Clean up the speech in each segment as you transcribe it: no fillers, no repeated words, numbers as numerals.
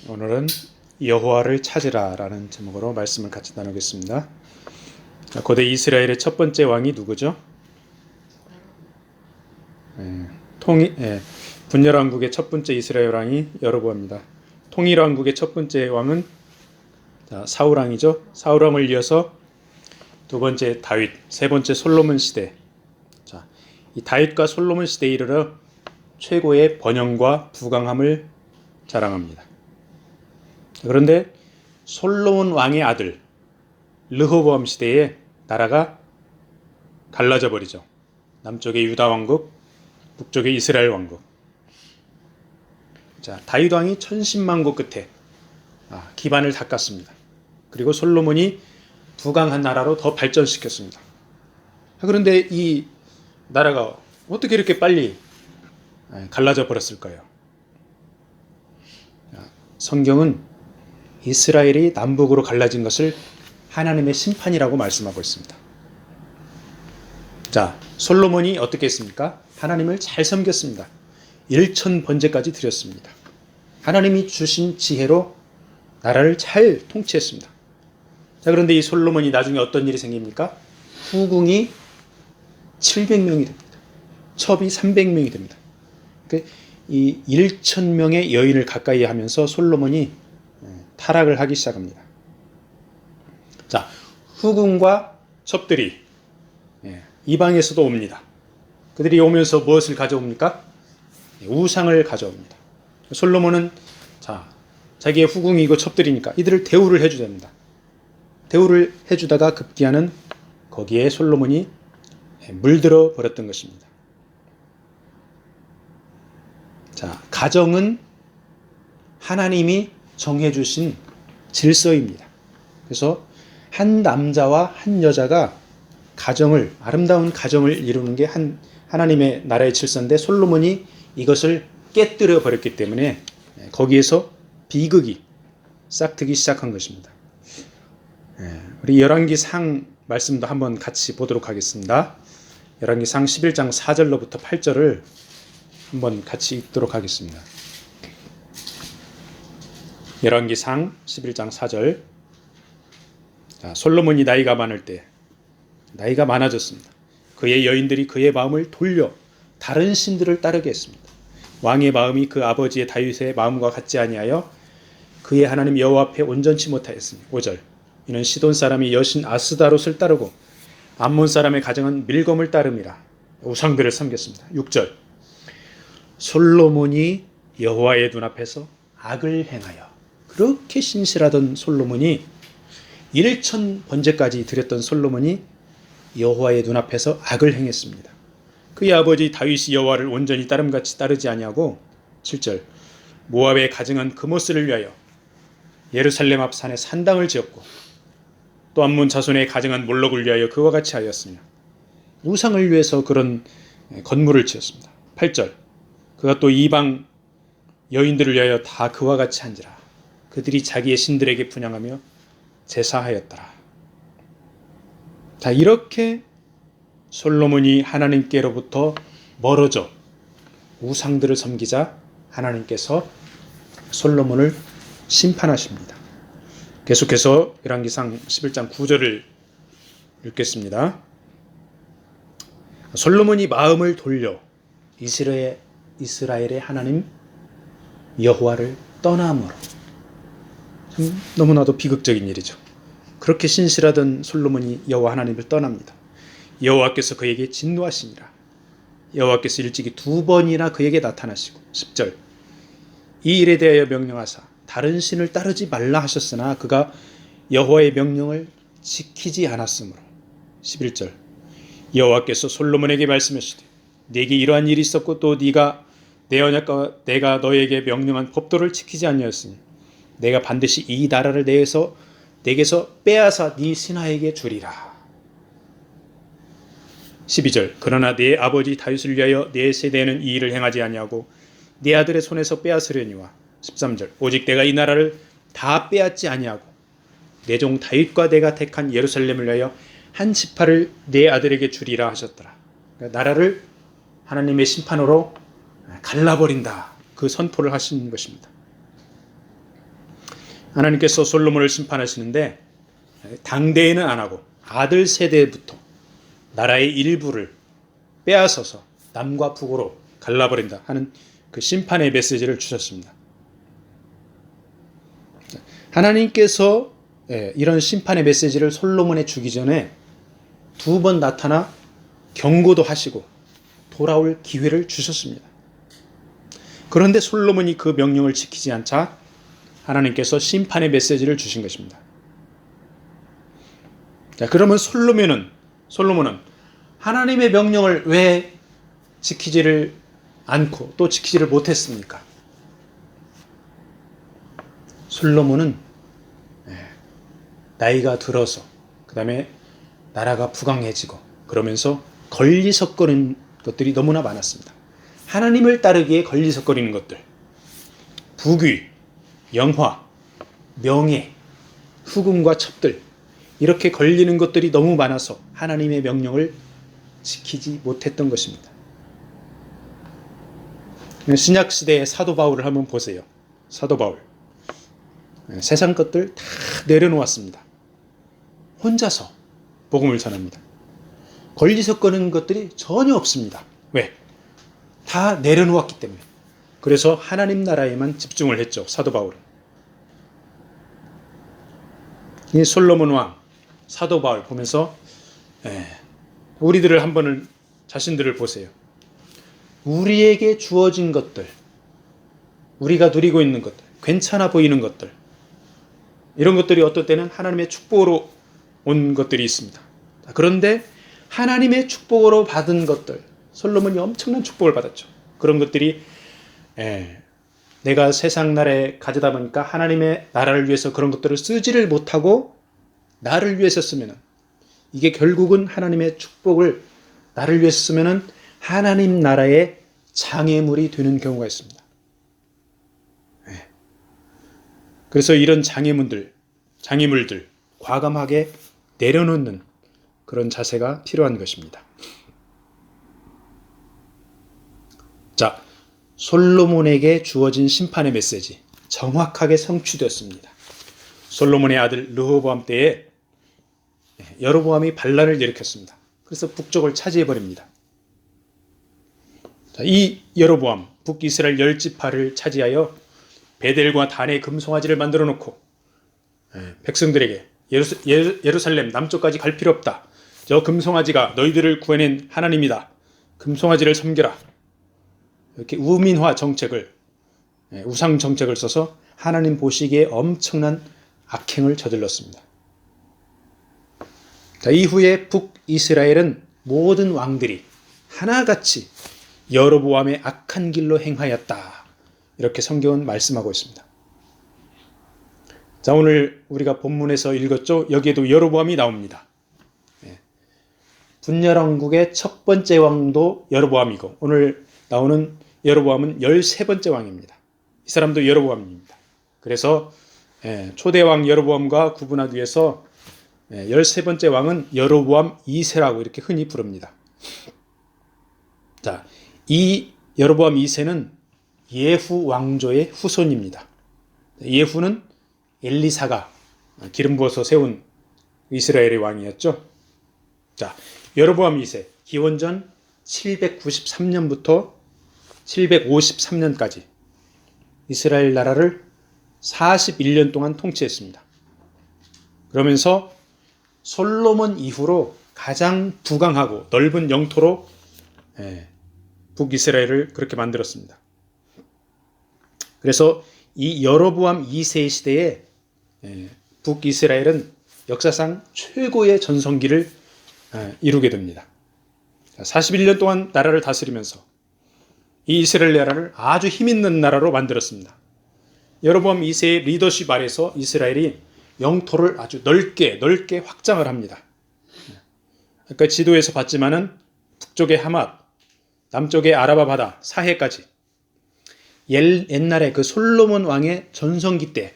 오늘은 여호와를 찾으라라는 제목으로 말씀을 같이 나누겠습니다. 고대 이스라엘의 첫 번째 왕이 누구죠? 분열왕국의 첫 번째 이스라엘 왕이 여로보암입니다. 통일왕국의 첫 번째 왕은 사울왕이죠. 사울왕을 이어서 두 번째 다윗, 세 번째 솔로몬 시대. 이 다윗과 솔로몬 시대에 이르러 최고의 번영과 부강함을 자랑합니다. 그런데 솔로몬 왕의 아들 르호보암 시대에 나라가 갈라져 버리죠. 남쪽의 유다 왕국, 북쪽의 이스라엘 왕국. 다윗 왕이 천신만고 끝에 기반을 닦았습니다. 그리고 솔로몬이 부강한 나라로 더 발전시켰습니다. 그런데 이 나라가 어떻게 이렇게 빨리 갈라져 버렸을까요? 성경은 이스라엘이 남북으로 갈라진 것을 하나님의 심판이라고 말씀하고 있습니다. 솔로몬이 어떻게 했습니까? 하나님을 잘 섬겼습니다. 1000번제까지 드렸습니다. 하나님이 주신 지혜로 나라를 잘 통치했습니다. 그런데 이 솔로몬이 나중에 어떤 일이 생깁니까? 후궁이 700명이 됩니다. 첩이 300명이 됩니다. 이 1000명의 여인을 가까이 하면서 솔로몬이 타락을 하기 시작합니다. 후궁과 첩들이 이방에서도 옵니다. 그들이 오면서 무엇을 가져옵니까? 우상을 가져옵니다. 솔로몬은 자기의 후궁이고 첩들이니까 이들을 대우를 해줘야 됩니다. 대우를 해주다가 급기야는 거기에 솔로몬이 물들어 버렸던 것입니다. 가정은 하나님이 정해주신 질서입니다. 그래서 한 남자와 한 여자가 아름다운 가정을 이루는 게 하나님의 나라의 질서인데 솔로몬이 이것을 깨뜨려 버렸기 때문에 거기에서 비극이 싹트기 시작한 것입니다. 우리 열왕기상 말씀도 한번 같이 보도록 하겠습니다. 열왕기상 11장 4절로부터 8절을 한번 같이 읽도록 하겠습니다. 열왕기상 11장 4절. 솔로몬이 나이가 많아졌습니다. 그의 여인들이 그의 마음을 돌려 다른 신들을 따르게 했습니다. 왕의 마음이 그 아버지의 다윗의 마음과 같지 아니하여 그의 하나님 여호와 앞에 온전치 못하였습니다. 5절. 이는 시돈 사람이 여신 아스다롯을 따르고 암몬 사람의 가정은 밀검을 따름이라 우상들을 섬겼습니다. 6절. 솔로몬이 여호와의 눈앞에서 악을 행하여, 그렇게 신실하던 솔로몬이 1000번제까지 드렸던 솔로몬이 여호와의 눈앞에서 악을 행했습니다. 그의 아버지 다윗이 여호와를 온전히 따름같이 따르지 아니하고 7절. 모압의 가증한 그모스를 위하여 예루살렘 앞 산에 산당을 지었고 또 암몬 자손의 가증한 몰록을 위하여 그와 같이 하였으며 우상을 위해서 그런 건물을 지었습니다. 8절. 그가 또 이방 여인들을 위하여 다 그와 같이 한지라. 그들이 자기의 신들에게 분향하며 제사하였더라. 이렇게 솔로몬이 하나님께로부터 멀어져 우상들을 섬기자 하나님께서 솔로몬을 심판하십니다. 계속해서 열왕기상 11장 9절을 읽겠습니다. 솔로몬이 마음을 돌려 이스라엘의 하나님 여호와를 떠남으로. 너무나도 비극적인 일이죠. 그렇게 신실하던 솔로몬이 여호와 하나님을 떠납니다. 여호와께서 그에게 진노하시니라. 여호와께서 일찍이 2번이나 그에게 나타나시고 10절. 이 일에 대하여 명령하사 다른 신을 따르지 말라 하셨으나 그가 여호와의 명령을 지키지 않았으므로. 11절. 여호와께서 솔로몬에게 말씀하시되 네게 이러한 일이 있었고 또 네가 내 언약과 내가 너에게 명령한 법도를 지키지 아니하였으니 내가 반드시 이 나라를 내게서 빼앗아 네 신하에게 주리라. 12절. 그러나 네 아버지 다윗을 위하여 네 세대에는 이 일을 행하지 아니하고 네 아들의 손에서 빼앗으려니와. 13절. 오직 내가 이 나라를 다 빼앗지 아니하고 내 종 다윗과 내가 택한 예루살렘을 위하여 한 지파를 네 아들에게 주리라 하셨더라. 그러니까 나라를 하나님의 심판으로 갈라버린다. 그 선포를 하신 것입니다. 하나님께서 솔로몬을 심판하시는데 당대에는 안 하고 아들 세대부터 나라의 일부를 빼앗아서 남과 북으로 갈라버린다 하는 그 심판의 메시지를 주셨습니다. 하나님께서 이런 심판의 메시지를 솔로몬에 주기 전에 2번 나타나 경고도 하시고 돌아올 기회를 주셨습니다. 그런데 솔로몬이 그 명령을 지키지 않자 하나님께서 심판의 메시지를 주신 것입니다. 자, 그러면 솔로몬은 하나님의 명령을 왜 지키지를 않고 또 지키지를 못했습니까? 솔로몬은 나이가 들어서 그 다음에 나라가 부강해지고 그러면서 걸리석거리는 것들이 너무나 많았습니다. 하나님을 따르기에 걸리석거리는 것들, 부귀, 영화, 명예, 후궁과 첩들, 이렇게 걸리는 것들이 너무 많아서 하나님의 명령을 지키지 못했던 것입니다. 신약시대의 사도 바울을 한번 보세요. 사도 바울. 세상 것들 다 내려놓았습니다. 혼자서 복음을 전합니다. 걸리석거리는 것들이 전혀 없습니다. 왜? 다 내려놓았기 때문에. 그래서 하나님 나라에만 집중을 했죠. 사도 바울은. 이 솔로몬 왕, 사도 바울 보면서 우리들을 한번 자신들을 보세요. 우리에게 주어진 것들, 우리가 누리고 있는 것들, 괜찮아 보이는 것들, 이런 것들이 어떨 때는 하나님의 축복으로 온 것들이 있습니다. 그런데 하나님의 축복으로 받은 것들, 솔로몬이 엄청난 축복을 받았죠. 그런 것들이 내가 세상 나라에 가져다 보니까 하나님의 나라를 위해서 그런 것들을 쓰지를 못하고 나를 위해서 쓰면은, 이게 결국은 하나님의 축복을 나를 위해서 쓰면은 하나님 나라의 장애물이 되는 경우가 있습니다. 그래서 이런 장애물들 과감하게 내려놓는 그런 자세가 필요한 것입니다. 자, 솔로몬에게 주어진 심판의 메시지 정확하게 성취되었습니다. 솔로몬의 아들 르호보암 때에 여로보암이 반란을 일으켰습니다. 그래서 북쪽을 차지해버립니다. 자, 이 여로보암 북이스라엘 10지파를 차지하여 베델과 단에 금송아지를 만들어 놓고 백성들에게 예루살렘 남쪽까지 갈 필요 없다. 저 금송아지가 너희들을 구해낸 하나님이다. 금송아지를 섬겨라. 이렇게 우민화 정책을, 우상 정책을 써서 하나님 보시기에 엄청난 악행을 저질렀습니다. 자, 이후에 북이스라엘은 모든 왕들이 하나같이 여로보암의 악한 길로 행하였다. 이렇게 성경은 말씀하고 있습니다. 자, 오늘 우리가 본문에서 읽었죠? 여기에도 여로보암이 나옵니다. 분열왕국의 첫 번째 왕도 여로보암이고 오늘 나오는 여로보암은 13번째 왕입니다. 이 사람도 여로보암입니다. 그래서 초대왕 여로보암과 구분하기 위해서 13번째 왕은 여로보암 2세라고 이렇게 흔히 부릅니다. 자, 이 여로보암 2세는 예후 왕조의 후손입니다. 예후는 엘리사가 기름 부어서 세운 이스라엘의 왕이었죠. 자, 여로보암 2세 기원전 793년부터 753년까지 이스라엘 나라를 41년 동안 통치했습니다. 그러면서 솔로몬 이후로 가장 부강하고 넓은 영토로 북이스라엘을 그렇게 만들었습니다. 그래서 이 여로보암 2세 시대에 북이스라엘은 역사상 최고의 전성기를 이루게 됩니다. 41년 동안 나라를 다스리면서 이 이스라엘 나라를 아주 힘있는 나라로 만들었습니다. 여로보암 2세의 리더십 아래서 이스라엘이 영토를 아주 넓게 확장을 합니다. 그러니까 지도에서 봤지만은 북쪽의 하맛, 남쪽의 아라바 바다, 사해까지 옛날에 그 솔로몬 왕의 전성기 때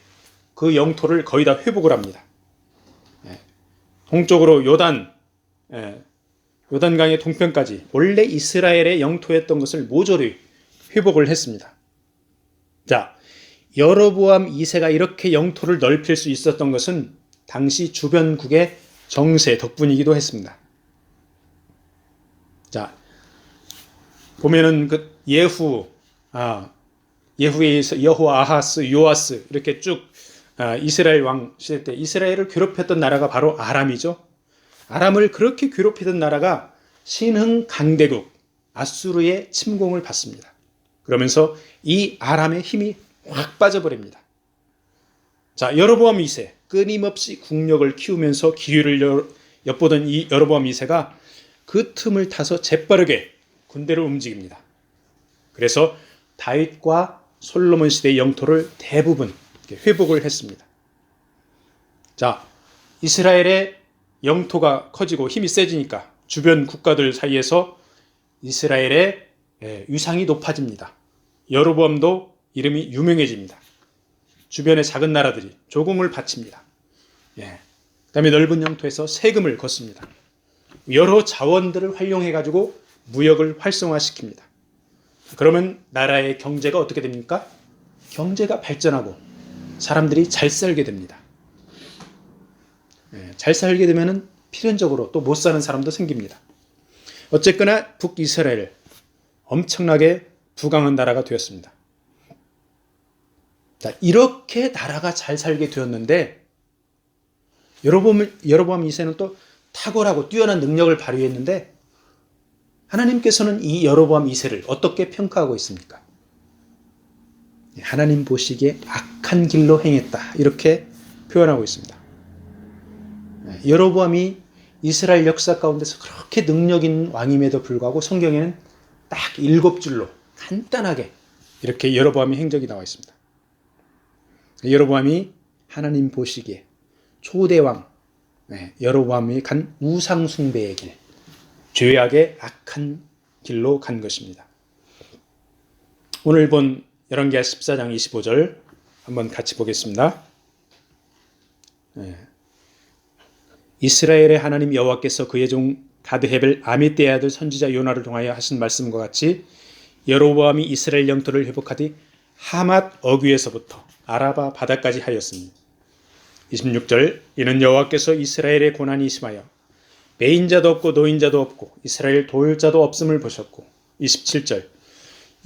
그 영토를 거의 다 회복을 합니다. 동쪽으로 요단강의 동편까지 원래 이스라엘의 영토였던 것을 모조리 회복을 했습니다. 자, 여로보암 2세가 이렇게 영토를 넓힐 수 있었던 것은 당시 주변국의 정세 덕분이기도 했습니다. 자, 보면은 그 예후에 의해서 여호, 아하스, 요아스 이렇게 쭉 이스라엘 왕 시대 때 이스라엘을 괴롭혔던 나라가 바로 아람이죠. 아람을 그렇게 괴롭히던 나라가 신흥 강대국 아수르의 침공을 받습니다. 그러면서 이 아람의 힘이 확 빠져버립니다. 자, 여로보암 2세 끊임없이 국력을 키우면서 기회를 엿보던 이 여로보암 2세가 그 틈을 타서 재빠르게 군대를 움직입니다. 그래서 다윗과 솔로몬 시대의 영토를 대부분 회복을 했습니다. 자, 이스라엘의 영토가 커지고 힘이 세지니까 주변 국가들 사이에서 이스라엘의 위상이 높아집니다. 여로보암도 이름이 유명해집니다. 주변의 작은 나라들이 조공을 바칩니다. 그다음에 넓은 영토에서 세금을 걷습니다. 여러 자원들을 활용해가지고 무역을 활성화시킵니다. 그러면 나라의 경제가 어떻게 됩니까? 경제가 발전하고 사람들이 잘 살게 됩니다. 잘 살게 되면 필연적으로 또 못 사는 사람도 생깁니다. 어쨌거나 북이스라엘 엄청나게 부강한 나라가 되었습니다. 자, 이렇게 나라가 잘 살게 되었는데 여로보암 2세는 또 탁월하고 뛰어난 능력을 발휘했는데 하나님께서는 이 여로보암 2세를 어떻게 평가하고 있습니까? 하나님 보시기에 악한 길로 행했다 이렇게 표현하고 있습니다. 여로보암이 이스라엘 역사 가운데서 그렇게 능력 있는 왕임에도 불구하고 성경에는 딱 7줄로 간단하게 이렇게 여로보암의 행적이 나와 있습니다. 여로보암이 하나님 보시기에 초대왕 여로보암이 간 우상숭배의 길, 죄악의 악한 길로 간 것입니다. 오늘 본 열왕기하 14장 25절 한번 같이 보겠습니다. 이스라엘의 하나님 여호와께서 그의 종 가드헤벨 아미떼의 아들 선지자 요나를 통하여 하신 말씀과 같이 여로보암이 이스라엘 영토를 회복하되 하맛 어귀에서부터 아라바 바다까지 하였으니 26절 이는 여호와께서 이스라엘의 고난이 심하여 매인자도 없고 노인자도 없고 이스라엘 도율자도 없음을 보셨고 27절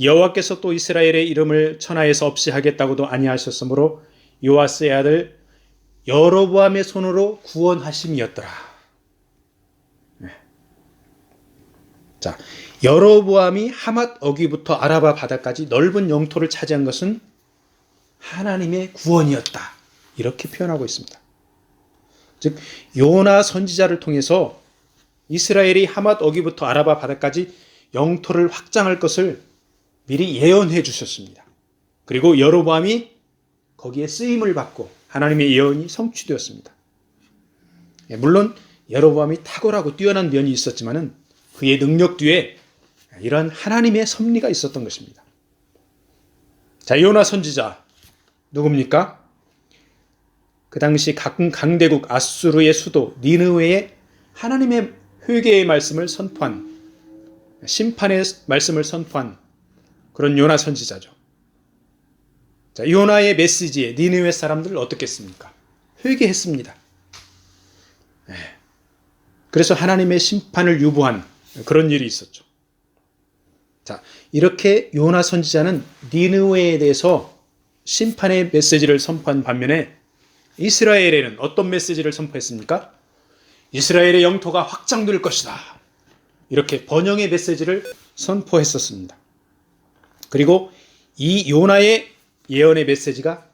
여호와께서 또 이스라엘의 이름을 천하에서 없이 하겠다고도 아니하셨으므로 요아스의 아들 여로보암의 손으로 구원하심이었더라. 자, 여로보암이 하맛 어귀부터 아라바 바다까지 넓은 영토를 차지한 것은 하나님의 구원이었다. 이렇게 표현하고 있습니다. 즉 요나 선지자를 통해서 이스라엘이 하맛 어귀부터 아라바 바다까지 영토를 확장할 것을 미리 예언해 주셨습니다. 그리고 여로보암이 거기에 쓰임을 받고 하나님의 예언이 성취되었습니다. 물론 여로보암이 탁월하고 뛰어난 면이 있었지만은 그의 능력 뒤에 이러한 하나님의 섭리가 있었던 것입니다. 자, 요나 선지자 누굽니까? 그 당시 강대국 아수르의 수도 니느웨에 하나님의 회개의 말씀을 선포한, 심판의 말씀을 선포한 그런 요나 선지자죠. 자, 요나의 메시지에 니느웨 사람들을 어떻게 했습니까? 회개했습니다. 그래서 하나님의 심판을 유보한 그런 일이 있었죠. 자, 이렇게 요나 선지자는 니느웨에 대해서 심판의 메시지를 선포한 반면에 이스라엘에는 어떤 메시지를 선포했습니까? 이스라엘의 영토가 확장될 것이다. 이렇게 번영의 메시지를 선포했었습니다. 그리고 이 요나의 예언의 메시지가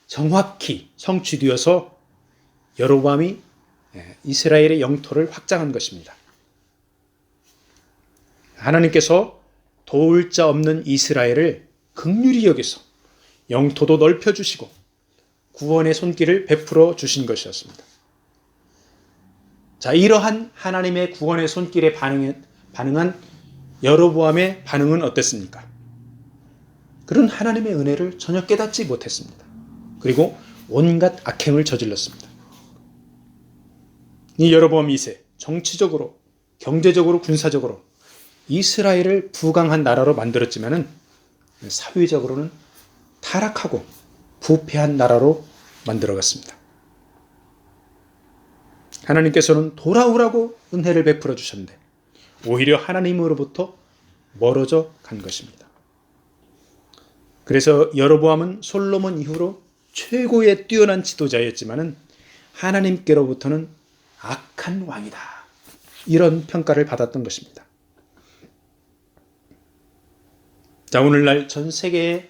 정확히 성취되어서 여로보암이 이스라엘의 영토를 확장한 것입니다. 하나님께서 도울 자 없는 이스라엘을 긍휼히 여기서 영토도 넓혀주시고 구원의 손길을 베풀어 주신 것이었습니다. 자, 이러한 하나님의 구원의 손길에 반응한 여로보암의 반응은 어땠습니까? 그런 하나님의 은혜를 전혀 깨닫지 못했습니다. 그리고 온갖 악행을 저질렀습니다. 이 여로보암 2세 정치적으로, 경제적으로, 군사적으로 이스라엘을 부강한 나라로 만들었지만은 사회적으로는 타락하고 부패한 나라로 만들어갔습니다. 하나님께서는 돌아오라고 은혜를 베풀어 주셨는데 오히려 하나님으로부터 멀어져 간 것입니다. 그래서 여로보암은 솔로몬 이후로 최고의 뛰어난 지도자였지만은 하나님께로부터는 악한 왕이다. 이런 평가를 받았던 것입니다. 자, 오늘날 전 세계의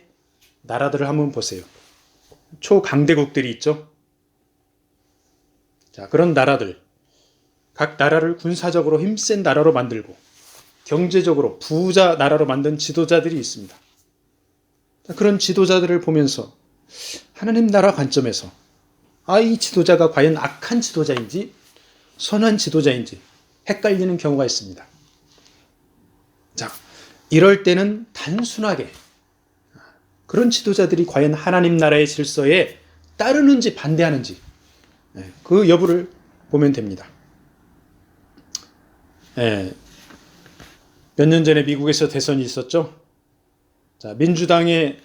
나라들을 한번 보세요. 초강대국들이 있죠. 자, 그런 나라들, 각 나라를 군사적으로 힘센 나라로 만들고 경제적으로 부자 나라로 만든 지도자들이 있습니다. 자, 그런 지도자들을 보면서 하나님 나라 관점에서 이 지도자가 과연 악한 지도자인지 선한 지도자인지 헷갈리는 경우가 있습니다. 자, 이럴 때는 단순하게 그런 지도자들이 과연 하나님 나라의 질서에 따르는지 반대하는지 그 여부를 보면 됩니다. 몇 년 전에 미국에서 대선이 있었죠. 자, 민주당의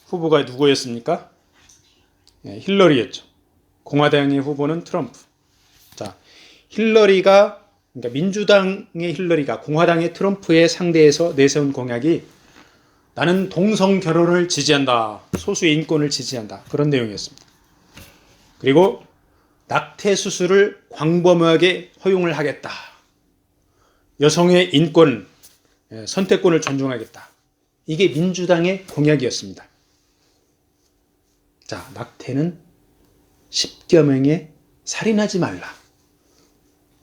후보가 누구였습니까? 힐러리였죠. 공화당의 후보는 트럼프. 자, 그러니까 민주당의 힐러리가 공화당의 트럼프의 상대에서 내세운 공약이 나는 동성 결혼을 지지한다. 소수의 인권을 지지한다. 그런 내용이었습니다. 그리고 낙태 수술을 광범위하게 허용을 하겠다. 여성의 인권, 선택권을 존중하겠다. 이게 민주당의 공약이었습니다. 자, 낙태는 10계명에 살인하지 말라.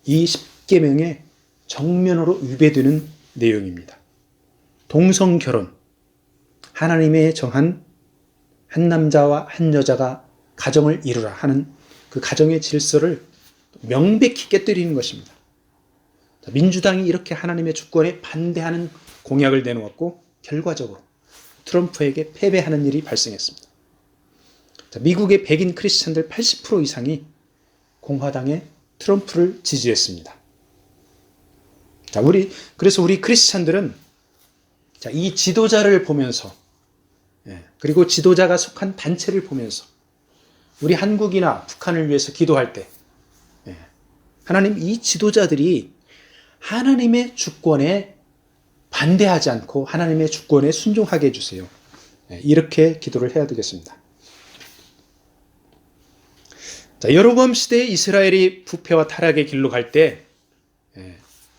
이 10계명에 정면으로 위배되는 내용입니다. 동성 결혼, 하나님의 정한 한 남자와 한 여자가 가정을 이루라 하는 그 가정의 질서를 명백히 깨뜨리는 것입니다. 민주당이 이렇게 하나님의 주권에 반대하는 공약을 내놓았고 결과적으로 트럼프에게 패배하는 일이 발생했습니다. 미국의 백인 크리스찬들 80% 이상이 공화당의 트럼프를 지지했습니다. 그래서 우리 크리스찬들은 이 지도자를 보면서 그리고 지도자가 속한 단체를 보면서 우리 한국이나 북한을 위해서 기도할 때 하나님 이 지도자들이 하나님의 주권에 반대하지 않고 하나님의 주권에 순종하게 해주세요. 이렇게 기도를 해야 되겠습니다. 자, 여로보암 시대에 이스라엘이 부패와 타락의 길로 갈 때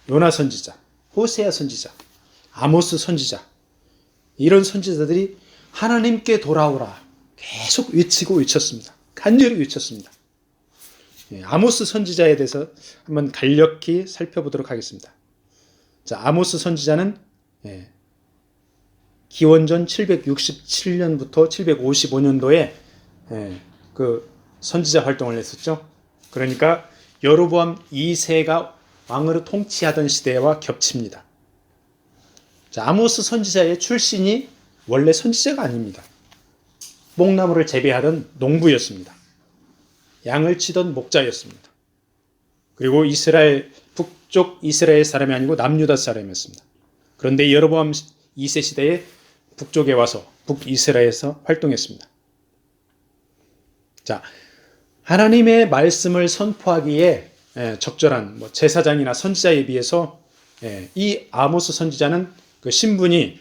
요나 선지자, 호세아 선지자, 아모스 선지자 이런 선지자들이 하나님께 돌아오라 계속 외쳤습니다. 간절히 외쳤습니다. 아모스 선지자에 대해서 한번 간략히 살펴보도록 하겠습니다. 자, 아모스 선지자는 기원전 767년부터 755년도에 그 선지자 활동을 했었죠. 그러니까 여로보암 2세가 왕으로 통치하던 시대와 겹칩니다. 자, 아모스 선지자의 출신이 원래 선지자가 아닙니다. 뽕나무를 재배하던 농부였습니다. 양을 치던 목자였습니다. 그리고 북쪽 이스라엘 사람이 아니고 남유다 사람이었습니다. 그런데 여로보암 2세 시대에 북쪽에 와서 북이스라엘에서 활동했습니다. 자, 하나님의 말씀을 선포하기에 적절한 제사장이나 선지자에 비해서 이 아모스 선지자는 그 신분이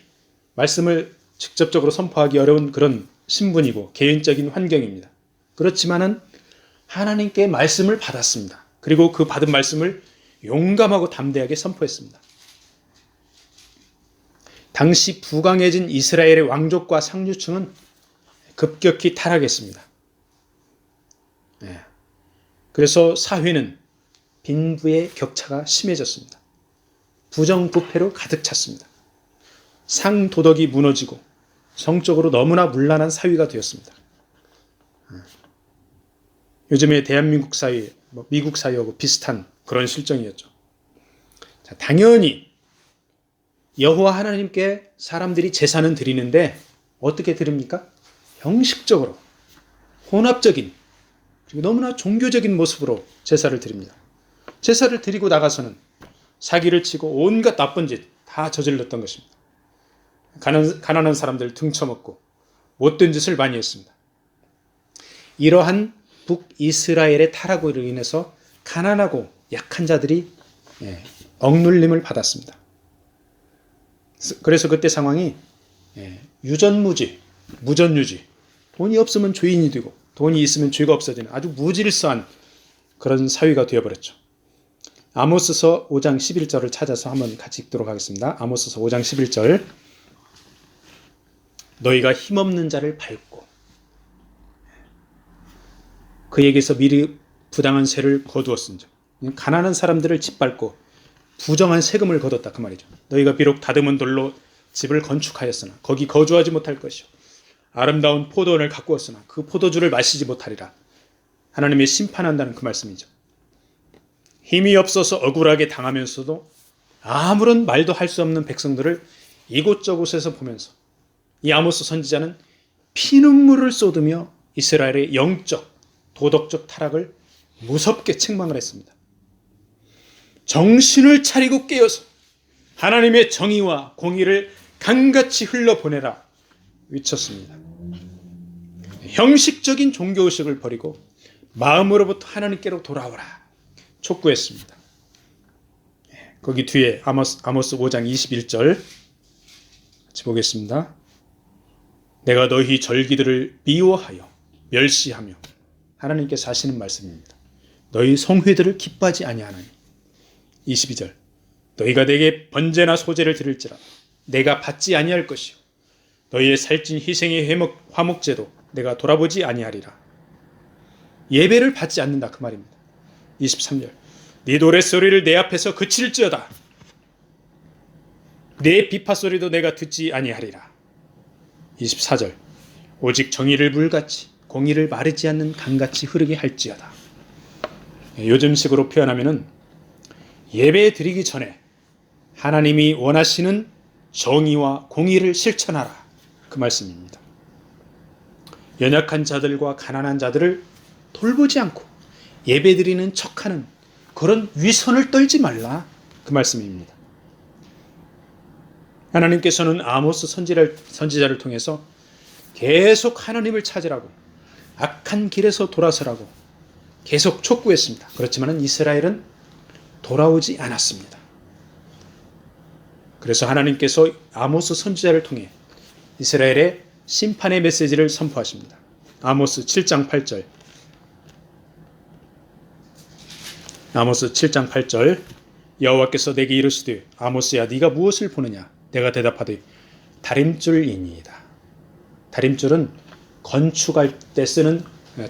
말씀을 직접적으로 선포하기 어려운 그런 신분이고 개인적인 환경입니다. 그렇지만은 하나님께 말씀을 받았습니다. 그리고 그 받은 말씀을 용감하고 담대하게 선포했습니다. 당시 부강해진 이스라엘의 왕족과 상류층은 급격히 타락했습니다. 그래서 사회는 빈부의 격차가 심해졌습니다. 부정부패로 가득 찼습니다. 상도덕이 무너지고 성적으로 너무나 문란한 사회가 되었습니다. 요즘의 대한민국 사회, 미국 사회하고 비슷한 그런 실정이었죠. 자, 당연히 여호와 하나님께 사람들이 제사는 드리는데 어떻게 드립니까? 형식적으로 혼합적인 그리고 너무나 종교적인 모습으로 제사를 드립니다. 제사를 드리고 나가서는 사기를 치고 온갖 나쁜 짓 다 저질렀던 것입니다. 가난한 사람들 등쳐먹고 못된 짓을 많이 했습니다. 이러한 북이스라엘의 타락으로 인해서 가난하고 약한 자들이 억눌림을 받았습니다. 그래서 그때 상황이 유전무지, 무전유지, 돈이 없으면 죄인이 되고 돈이 있으면 죄가 없어지는 아주 무질서한 그런 사회가 되어버렸죠. 아모스서 5장 11절을 찾아서 한번 같이 읽도록 하겠습니다. 아모스서 5장 11절. 너희가 힘없는 자를 밟고 그에게서 미리 부당한 세를 거두었은즉, 가난한 사람들을 짓밟고 부정한 세금을 거뒀다 그 말이죠. 너희가 비록 다듬은 돌로 집을 건축하였으나 거기 거주하지 못할 것이요 아름다운 포도원을 가꾸었으나 그 포도주를 마시지 못하리라. 하나님이 심판한다는 그 말씀이죠. 힘이 없어서 억울하게 당하면서도 아무런 말도 할 수 없는 백성들을 이곳저곳에서 보면서 이 아모스 선지자는 피눈물을 쏟으며 이스라엘의 영적, 도덕적 타락을 무섭게 책망을 했습니다. 정신을 차리고 깨어서 하나님의 정의와 공의를 강같이 흘러보내라 외쳤습니다. 형식적인 종교의식을 버리고 마음으로부터 하나님께로 돌아오라 촉구했습니다. 거기 뒤에 아모스 5장 21절 같이 보겠습니다. 내가 너희 절기들을 미워하여 멸시하며, 하나님께서 하시는 말씀입니다. 너희 성회들을 기뻐하지 아니하나니. 22절 너희가 내게 번제나 소제를 드릴지라 내가 받지 아니할 것이요 너희의 살찐 희생의 화목제도 내가 돌아보지 아니하리라. 예배를 받지 않는다 그 말입니다. 23절 네 노랫소리를 내 앞에서 그칠지어다 내 비파소리도 내가 듣지 아니하리라. 24절 오직 정의를 물같이 공의를 마르지 않는 강같이 흐르게 할지어다. 요즘식으로 표현하면은 예배 드리기 전에 하나님이 원하시는 정의와 공의를 실천하라 그 말씀입니다. 연약한 자들과 가난한 자들을 돌보지 않고 예배 드리는 척하는 그런 위선을 떨지 말라 그 말씀입니다. 하나님께서는 아모스 선지자를 통해서 계속 하나님을 찾으라고, 악한 길에서 돌아서라고 계속 촉구했습니다. 그렇지만 이스라엘은 돌아오지 않았습니다. 그래서 하나님께서 아모스 선지자를 통해 이스라엘의 심판의 메시지를 선포하십니다. 아모스 7장 8절. 아모스 7장 8절. 여호와께서 내게 이르시되 아모스야 네가 무엇을 보느냐? 내가 대답하되 다림줄이니이다. 다림줄은 건축할 때 쓰는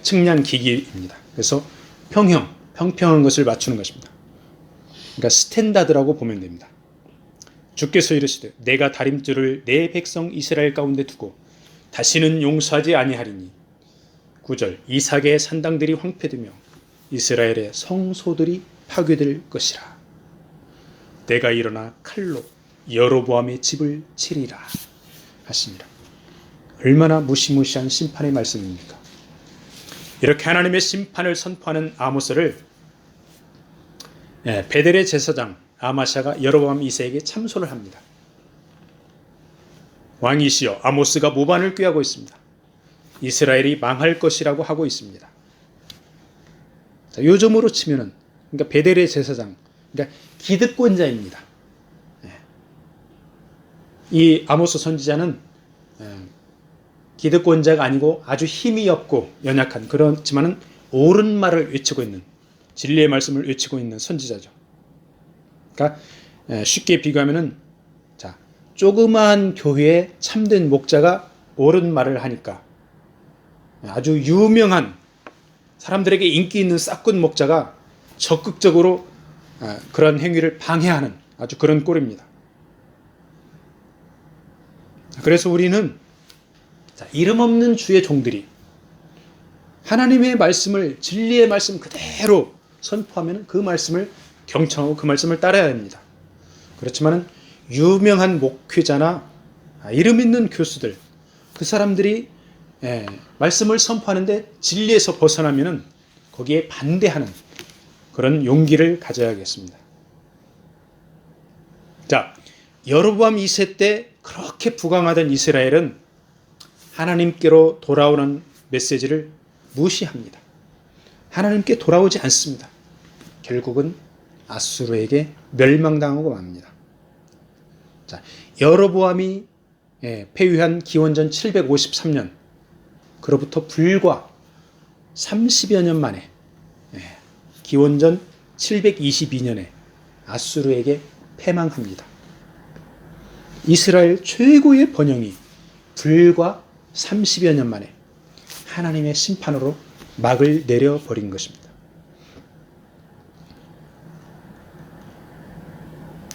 측량 기기입니다. 그래서 평평한 것을 맞추는 것입니다. 그러니까 스탠다드라고 보면 됩니다. 주께서 이르시되 내가 다림줄을 내 백성 이스라엘 가운데 두고 다시는 용서하지 아니하리니. 9절 이삭의 산당들이 황폐되며 이스라엘의 성소들이 파괴될 것이라. 내가 일어나 칼로 여로보암의 집을 치리라 하십니다. 얼마나 무시무시한 심판의 말씀입니까? 이렇게 하나님의 심판을 선포하는 아모스를 베델의 제사장 아마샤가 여로보암 2세에게 참소를 합니다. 왕이시여 아모스가 모반을 꾀하고 있습니다. 이스라엘이 망할 것이라고 하고 있습니다. 자, 요즘으로 치면은 그러니까 베델의 제사장, 그러니까 기득권자입니다. 이 아모스 선지자는 기득권자가 아니고 아주 힘이 없고 연약한, 그렇지만은 옳은 말을 외치고 있는, 진리의 말씀을 외치고 있는 선지자죠. 그러니까 쉽게 비교하면은 자, 조그마한 교회에 참된 목자가 옳은 말을 하니까 아주 유명한 사람들에게 인기 있는 싹군 목자가 적극적으로 그런 행위를 방해하는 아주 그런 꼴입니다. 그래서 우리는 이름 없는 주의 종들이 하나님의 말씀을, 진리의 말씀 그대로 선포하면 그 말씀을 경청하고 그 말씀을 따라야 합니다. 그렇지만 유명한 목회자나 이름 있는 교수들, 그 사람들이 말씀을 선포하는데 진리에서 벗어나면 거기에 반대하는 그런 용기를 가져야겠습니다. 자, 여로보암 2세 때 그렇게 부강하던 이스라엘은 하나님께로 돌아오는 메시지를 무시합니다. 하나님께 돌아오지 않습니다. 결국은 아수르에게 멸망당하고 맙니다. 자, 여로보암이 폐위한 기원전 753년, 그로부터 불과 30여 년 만에 기원전 722년에 아수르에게 패망합니다. 이스라엘 최고의 번영이 불과 30여 년 만에 하나님의 심판으로 막을 내려버린 것입니다.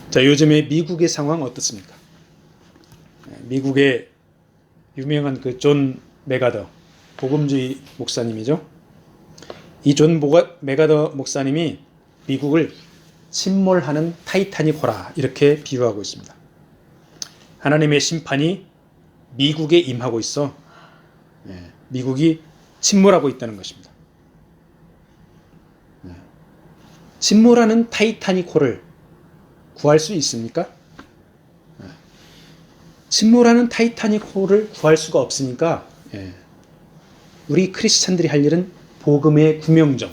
자, 요즘에 미국의 상황 어떻습니까? 미국의 유명한 그 존 메가더 복음주의 목사님이죠. 이 존 메가더 목사님이 미국을 침몰하는 타이타닉호라 이렇게 비유하고 있습니다. 하나님의 심판이 미국에 임하고 있어 미국이 침몰하고 있다는 것입니다. 침몰하는 타이타닉호를 구할 수 있습니까? 침몰하는 타이타닉호를 구할 수가 없으니까 우리 크리스찬들이 할 일은 복음의 구명정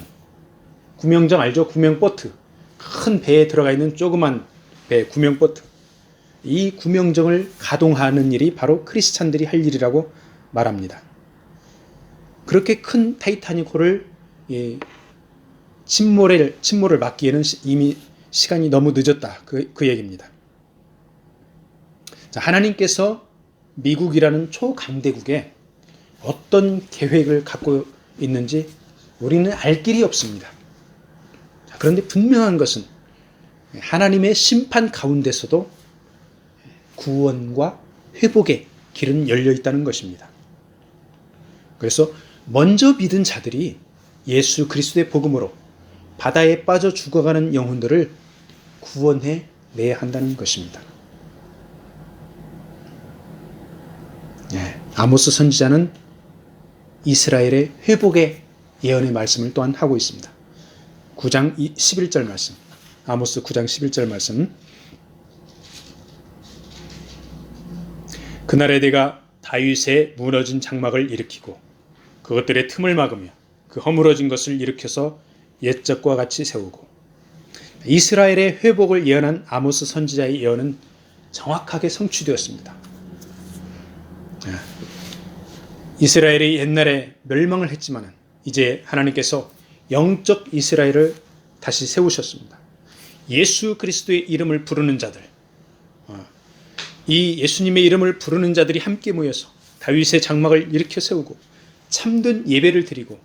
알죠? 구명보트, 큰 배에 들어가 있는 조그만 배, 구명보트. 이 구명정을 가동하는 일이 바로 크리스찬들이 할 일이라고 말합니다. 그렇게 큰 타이타닉호를 침몰을 막기에는 이미 시간이 너무 늦었다. 그 얘기입니다. 자, 하나님께서 미국이라는 초강대국에 어떤 계획을 갖고 있는지 우리는 알 길이 없습니다. 자, 그런데 분명한 것은 하나님의 심판 가운데서도 구원과 회복의 길은 열려 있다는 것입니다. 그래서 먼저 믿은 자들이 예수 그리스도의 복음으로 바다에 빠져 죽어가는 영혼들을 구원해 내야 한다는 것입니다. 아모스 선지자는 이스라엘의 회복의 예언의 말씀을 또한 하고 있습니다. 9장 11절 말씀, 아모스 9장 11절 말씀. 그날에 내가 다윗의 무너진 장막을 일으키고 그것들의 틈을 막으며 그 허물어진 것을 일으켜서 옛적과 같이 세우고. 이스라엘의 회복을 예언한 아모스 선지자의 예언은 정확하게 성취되었습니다. 이스라엘이 옛날에 멸망을 했지만 이제 하나님께서 영적 이스라엘을 다시 세우셨습니다. 예수 그리스도의 이름을 부르는 자들, 이 예수님의 이름을 부르는 자들이 함께 모여서 다윗의 장막을 일으켜 세우고 참된 예배를 드리고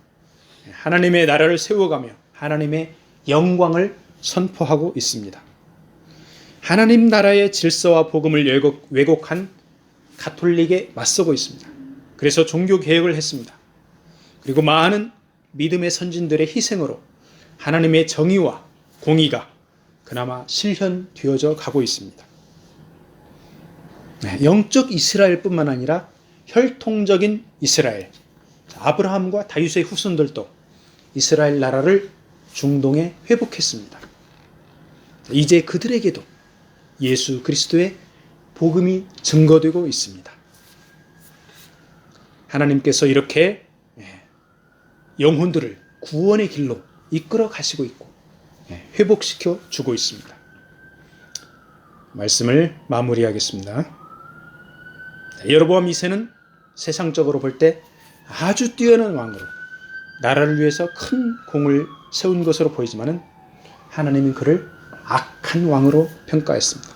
하나님의 나라를 세워가며 하나님의 영광을 선포하고 있습니다. 하나님 나라의 질서와 복음을 왜곡한 가톨릭에 맞서고 있습니다. 그래서 종교 개혁을 했습니다. 그리고 많은 믿음의 선진들의 희생으로 하나님의 정의와 공의가 그나마 실현되어져 가고 있습니다. 영적 이스라엘뿐만 아니라 혈통적인 이스라엘, 아브라함과 다윗의 후손들도 이스라엘 나라를 중동에 회복했습니다. 이제 그들에게도 예수 그리스도의 복음이 증거되고 있습니다. 하나님께서 이렇게 영혼들을 구원의 길로 이끌어 가시고 있고 회복시켜 주고 있습니다. 말씀을 마무리하겠습니다. 여로보암 2세는 세상적으로 볼 때 아주 뛰어난 왕으로 나라를 위해서 큰 공을 세운 것으로 보이지만은 하나님은 그를 악한 왕으로 평가했습니다.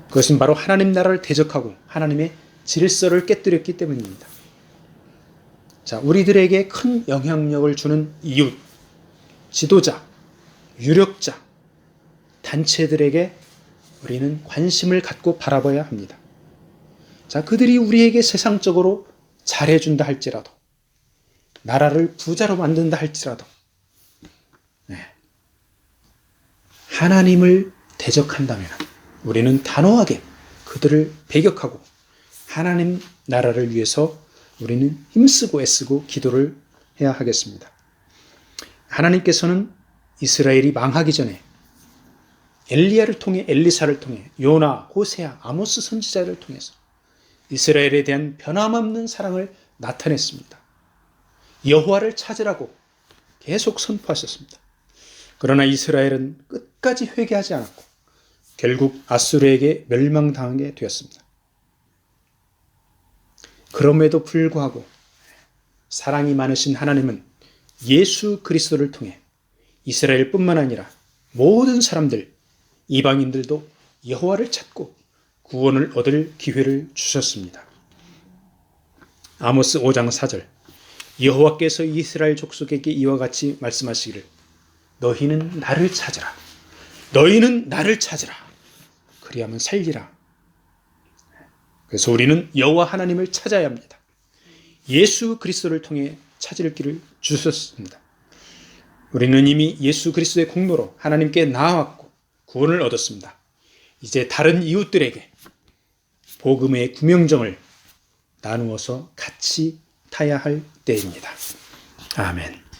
그것은 바로 하나님 나라를 대적하고 하나님의 질서를 깨뜨렸기 때문입니다. 자, 우리들에게 큰 영향력을 주는 이웃, 지도자, 유력자, 단체들에게 우리는 관심을 갖고 바라봐야 합니다. 자, 그들이 우리에게 세상적으로 잘해준다 할지라도, 나라를 부자로 만든다 할지라도, 하나님을 대적한다면 우리는 단호하게 그들을 배격하고 하나님 나라를 위해서 우리는 힘쓰고 애쓰고 기도를 해야 하겠습니다. 하나님께서는 이스라엘이 망하기 전에 엘리야를 통해, 엘리사를 통해, 요나, 호세아, 아모스 선지자를 통해서 이스라엘에 대한 변함없는 사랑을 나타냈습니다. 여호와를 찾으라고 계속 선포하셨습니다. 그러나 이스라엘은 끝까지 회개하지 않았고 결국 아수르에게 멸망당하게 되었습니다. 그럼에도 불구하고 사랑이 많으신 하나님은 예수 그리스도를 통해 이스라엘뿐만 아니라 모든 사람들, 이방인들도 여호와를 찾고 구원을 얻을 기회를 주셨습니다. 아모스 5장 4절, 여호와께서 이스라엘 족속에게 이와 같이 말씀하시기를 너희는 나를 찾으라. 너희는 나를 찾으라. 그리하면 살리라. 그래서 우리는 여호와 하나님을 찾아야 합니다. 예수 그리스도를 통해 찾을 길을 주셨습니다. 우리는 이미 예수 그리스도의 공로로 하나님께 나아왔고 구원을 얻었습니다. 이제 다른 이웃들에게 복음의 구명정을 나누어서 같이 타야 할 때입니다. 아멘.